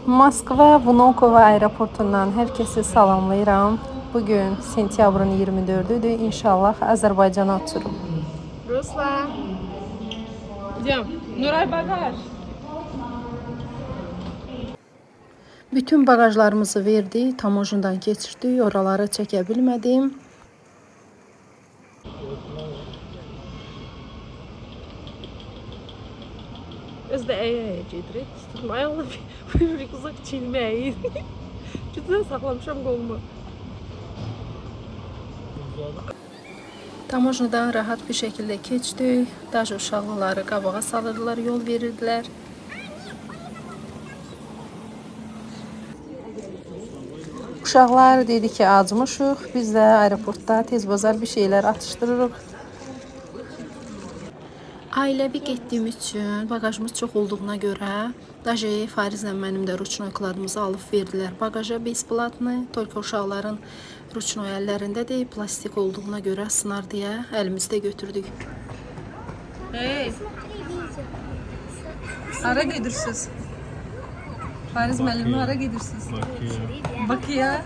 Moskva Vnukovo aeroportundan hər kəsi salamlayıram. Bugün sentyabrın 24-üdür. İnşallah Azərbaycana uçurum. Ruslan. Идем. Nuray bagaj. Bütün bagajlarımızı verdik, tamojundan keçirdik, oraları çəkə bilmədim. Özde eye cedret. Tutmayalım. Bir uzak çilmeyi. Güzel saklamışam kolumu. Tamojudan rahat bir şəkildə keçdik. Daj uşaqlıları qabağa salırdılar, yol verirdilər. Uşaqlar dedi ki, acımışıq. Biz də aeroportda tezbazar bir şeylər atışdırırıq. Ailəvi getdiyimiz üçün bagajımız çox olduğuna görə Daje Farizlə mənim də ruçnoy kladımızı alıb verdilər. Bagaja besplatlı, только uşaqların ruçnoy əllərindədir. Plastik olduğuna görə sınar deyə əlimizdə götürdük. Hey. Hara gedirsiniz? Fariz müəllimi hara gedirsiniz? Bakıya.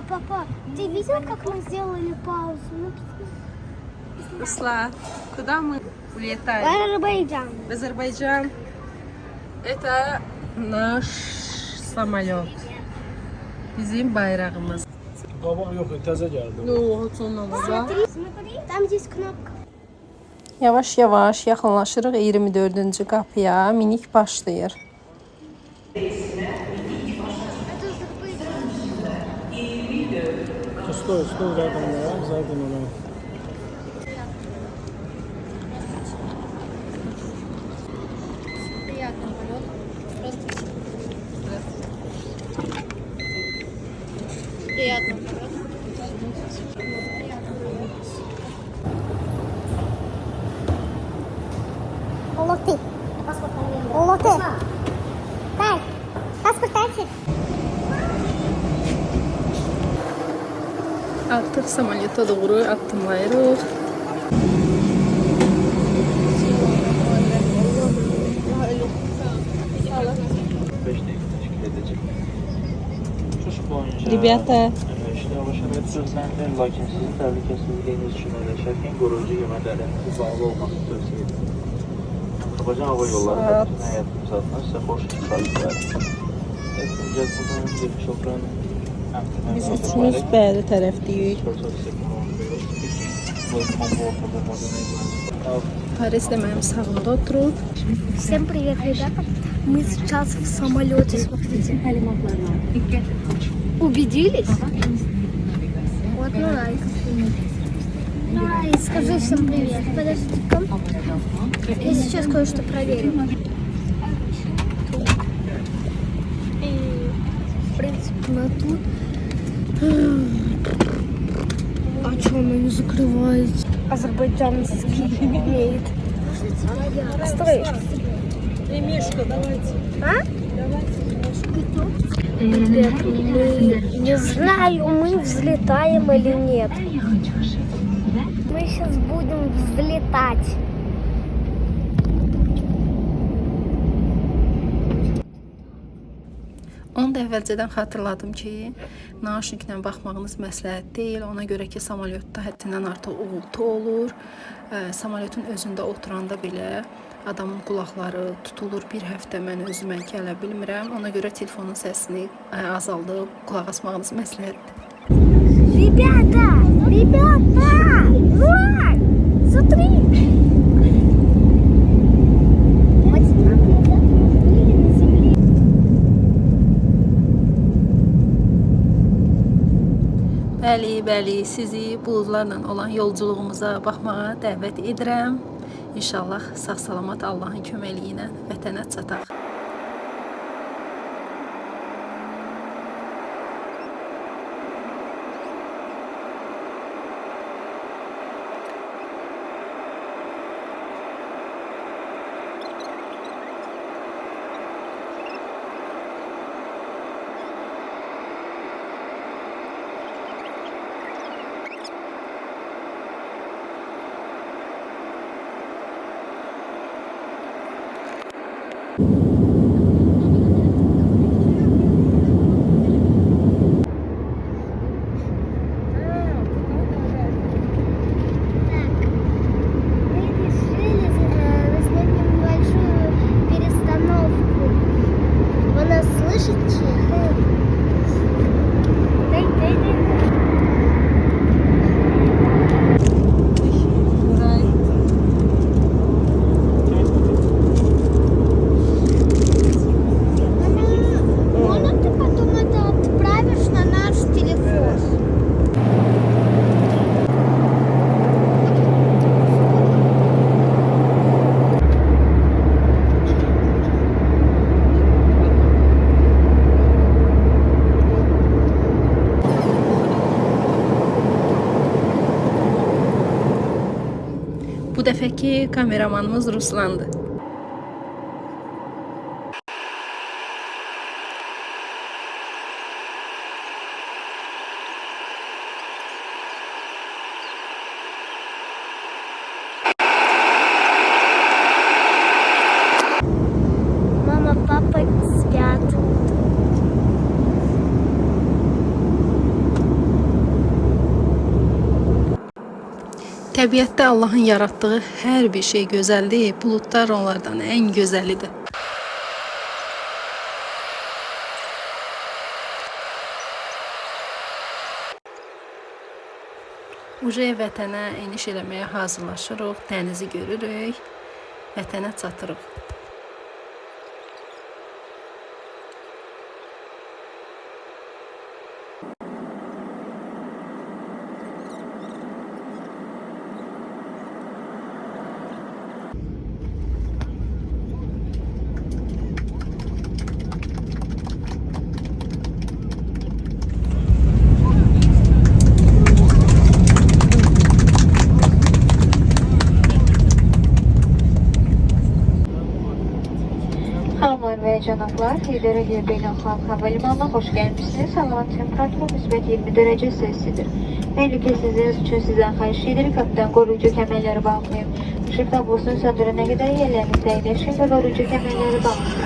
Папа, ты видел, как мы сделали паузу? Ruslan. Куда мы улетаем? Азербайджан. В Азербайджан. Это наш самолет. Bizim bayrağımız. Qabaq yox, təzə gəldi. Ну, sonuna da. Смотри, там здесь кнопка. Yavaş-yavaş yaxınlaşırıq 24-cü qapıya. Minik başlayır. Sтой, задом ona. Приятный полет. Приятный полет. Лоты. Лоты. Дай. Паспорт дайте. Artıq samolyota doğru addımlayırıq. Rебята. Şərait gözlənilir, lakin sizin təhlükəsizliyiniz üçün ödəşərkən qoruyucu yeməklərinizi bağlı olması tövsiyə edilir. Azərbaycan Hava Yolları Xəttinin həyatımız adına sizə xoş istifadələr. Əslində, buradan geçmiş oturan Biz üçümüz bəri tərəfdəyik. Paris də mənim sağımda oturub. Всем привет, ребята. Мы сейчас в самолете. Смотрите. Убедились? Вот Нурай. Нурай, скажи всем привет. Подожди-ка. Я сейчас кое-что проверю. И, в принципе, на тут. А что она не закрывается? Азербайджанский имеет. Стой. Мишка, давайте. А? Ребят, мы не знаю, мы взлетаем или нет. Мы сейчас будем взлетать. Onu da əvvəlcədən xatırladım ki, naşniklə baxmağınız məsləhət deyil. Ona görə ki, samolyotda həddindən artıq uğultu olur. Samolyotun özündə oturanda belə adamın qulaqları tutulur. Bir həftə mən özümə gələ bilmirəm. Ona görə telefonun səsini azaldıb qulaq asmağınız məsləhətdir. Ребята! Нурай! Смотри! Bəli, sizi buludlarla olan yolculuğumuza baxmağa dəvət edirəm. İnşallah sağ-salamat Allahın köməkliyi ilə vətənə çataq. Çiçi. Burayı. Можно ты потом это отправишь на наш телефон? Bu dəfəki kameramanımız Ruslandı. Мама, папа спят. Təbiətdə Allahın yaratdığı hər bir şey gözəldir. Buludlar onlardan ən gözəlidir. Uje vətənə eniş eləməyə hazırlaşırıq. Dənizi görürük. Vətənə çatırıq. Hanımlar ve canaklar, Heydar Aliyev Beynəlxalq Havalimanına hoş gelmişsiniz. Havanın temperatürü müsbət 20 derece Celsius'dir. Təhlükəsizliyiniz üçün sizdən xahiş edirik, kapitan qoruyucu kəmərləri bağlayın. Işıq tablosunu söndürənə qədər yerlərinizi əyləşin və qoruyucu kəmərləri bağlayın.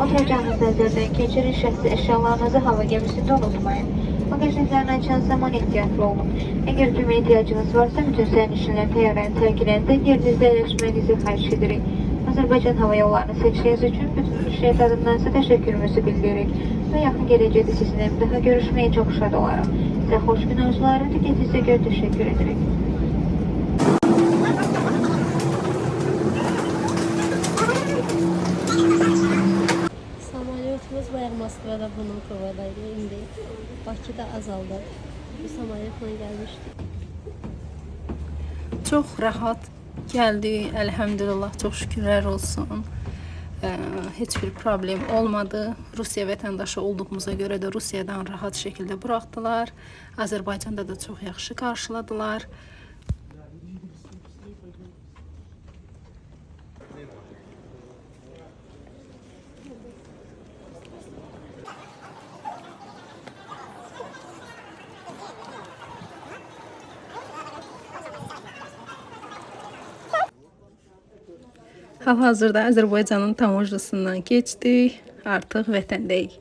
Oturacağınız nəzərdən keçirin, şəxsi əşyalarınızı hava gəmisində unutmayın. Bagajınızlarını açan zaman ehtiyatlı olun. Əgər kömək ihtiyacınız varsa, bütün sərnişinlər təyyarəni tərk edəndə yerinizdə əyləşməyinizi xahiş edirik. Azərbaycan Hava Yollarını seçdiyiniz üçün bütün müştərilərimizdən sizə təşəkkürümüzü bildiririk və yaxın gələcəkdə sizinlə bir daha görüşməyə çox şad olarım. Sizə xoş gün arzuları, diqqətinizə görə təşəkkür edirik. Samolyotumuz bayaq Moskvada Vnukovadaydı. İndi Bakıda azaldı. Bu samolyotla gəlmişdik. Çox rahat gəldi. Əlhəmdülillah, çox şükürlər olsun. Heç bir problem olmadı. Rusiya vətəndaşı olduğumuza görə də Rusiyadan rahat şəkildə buraxdılar. Azərbaycanda da çox yaxşı qarşıladılar. Hal-hazırda Azərbaycanın tamojnasından keçdik. Artıq vətəndəyik.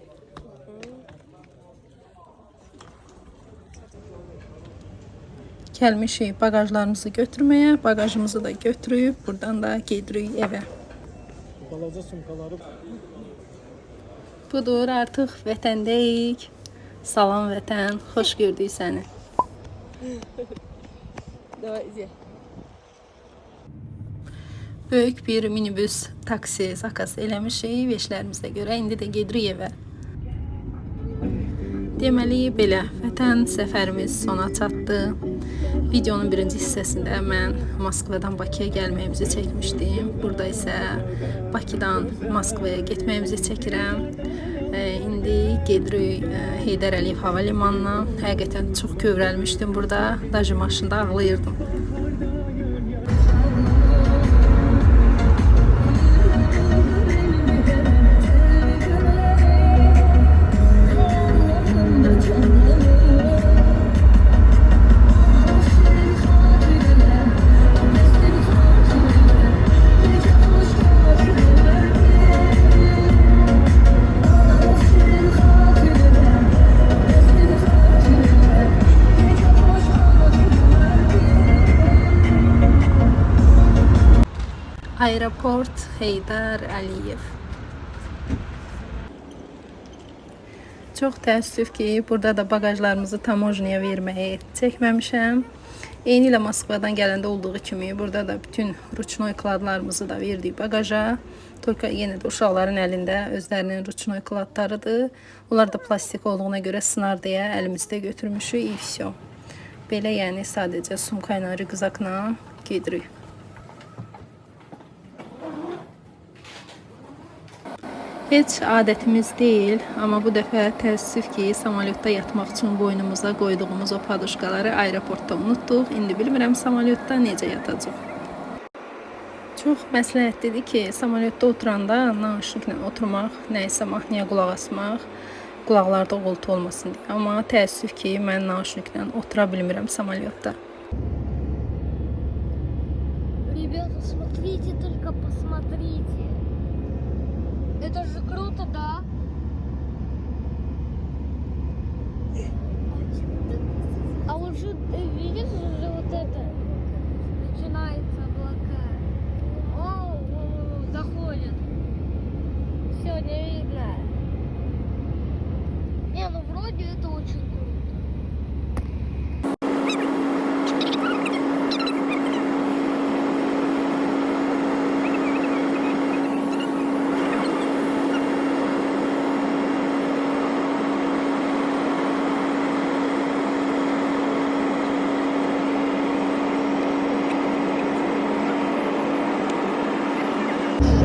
Gəlmişik bagajlarımızı götürməyə. Bagajımızı da götürüb, buradan da gedirik evə. Balaca sumkaları Budur, artıq vətəndəyik. Salam vətən, xoş gördük səni. Давай, иди. Böyük bir minibüs taksi zakas eləmişik veşlərimizə görə. İndi də gedirik evə. Deməli, belə vətən səfərimiz sona çatdı. Videonun birinci hissəsində mən Moskvadan Bakıya gəlməyimizi çəkmişdim. Burada isə Bakıdan Moskvaya getməyimizi çəkirəm. İndi gedirik Heydar Aliyev Hava Limanına. Həqiqətən çox kövrəlmişdim burada. Daşı maşında ağlayırdım. Aeroport Heydar Aliyev. Çox təəssüf ki, burada da bagajlarımızı tamoznaya verməyi çəkməmişəm. Eyni ilə Moskvadan gələndə olduğu kimi burada da bütün ruchnoy kladlarımızı da verdik bagaja. Только yenə də uşaqların əlində özlərinin ruchnoy kladlarıdır. Onlar da plastik olduğuna görə sınar deyə əlimizdə götürmüşük. И все. Belə yəni sadəcə sumka ilə rüqzakla gedirik. Heç adətimiz deyil, amma bu dəfə təəssüf ki, samolyotda yatmaq üçün boynumuza qoyduğumuz o paduşkaları aeroportda unutduq. İndi bilmirəm samolyotda necə yatacaq. Çox məsləhətlidir ki, samolyotda oturanda naşniklə oturmaq, nəysə mahnıya qulaq asmaq, qulaqlarda uğultu olmasın deyə. Amma təəssüf ki, mən naşniklə otura bilmirəm samolyotda. Ребята, смотрите, только посмотрите. Это же круто, да? А уже видишь же вот это? Начинается облака. О, заходит. Все, не видно. Не, ну вроде это очень круто.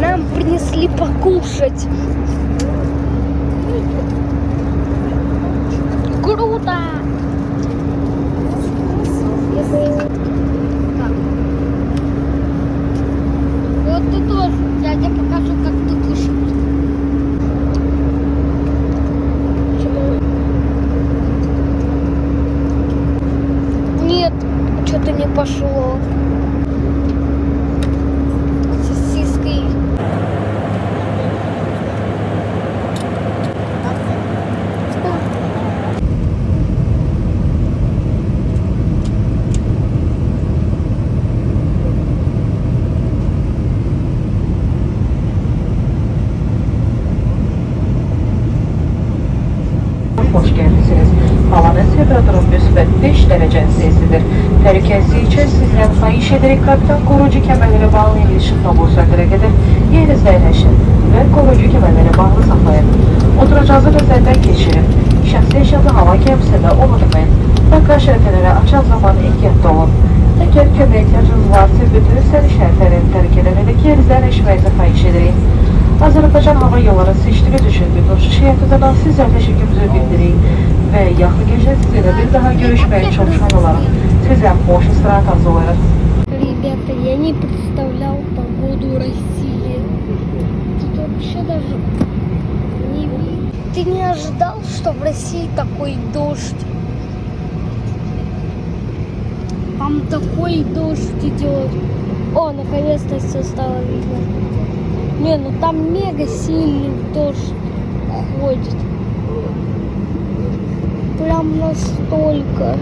Нам принесли покушать. Круто! Вот ты тоже. Я тебе покажу, как тут кушать. Нет, что-то не пошло. Сосиски. Hoş gəlmisiniz. Havanın temperaturu müsbət 5 dərəcə Selsidir. Təhlükəsizlik üçün sizdən xahiş edirik kapitan qoruyucu kəmərlərə bağlı ilişib nabuslarına qədər yerinizdə əyləşin və qoruyucu kəmərlərə bağlı saxlayın. Oturacağınızı nəzərdən keçirin. Şəxsi eşyanızı hava gəmisində unutmayın. Bagaj şərtləri açan zaman ehtiyatlı olun. Əgər kömək ehtiyacınız varsa, bütün sərnişin şərtlərini tərk edərək yerinizdən eşməyinizi xahiş edirik. Azərbaycan Hava Yolları seçdiyiniz üçün bütün uçuş heyətindən sizə təşəkkürümüzü bildiririk və yaxın gecə sizinlə bir daha görüşməyə çox şad olarıq. Sizə xoş istirahət arzulayırıq. Ребята, я не представлял погоду России. Тут вообще даже не видно. Ты не ожидал, что в России такой дождь? Там такой дождь идет. О, наконец-то все стало видно. Не, ну там мега сильный дождь ходит. Прям настолько.